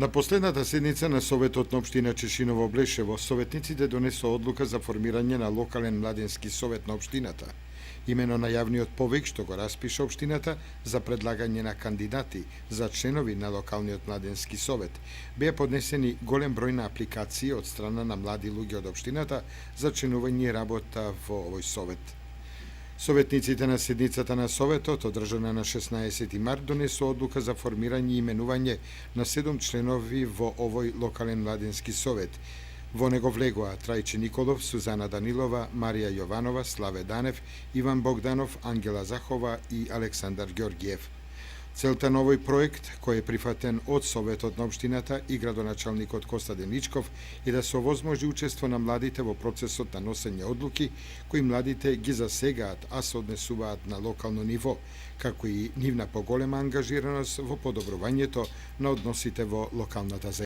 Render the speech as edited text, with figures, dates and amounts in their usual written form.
На последната седница на Советот на Општина Чешиново Блешево, советниците донесоа одлука за формирање на локален младински совет на општината. Имено на јавниот повик што го распиша општината за предлагање на кандидати за членови на локалниот младински совет, беа поднесени голем број на апликации од страна на млади луѓе од општината за членување и работа во овој совет. Советниците на седницата на Советот, одржана на 16 март, донесоа одлука за формирање и именување на 7 членови во овој локален младински совет. Во него влегоа Трајче Николов, Сузана Данилова, Марија Јованова, Славе Данев, Иван Богданов, Ангела Захова и Александар Ѓорѓиев. Целта на овој проект, кој е прифатен од Советот на општината и градоначалникот Коста Деничков, е да се овозможи учество на младите во процесот на носење одлуки, кои младите ги засегаат, а се однесуваат на локално ниво, како и нивна поголема ангажираност во подобрувањето на односите во локалната заедница.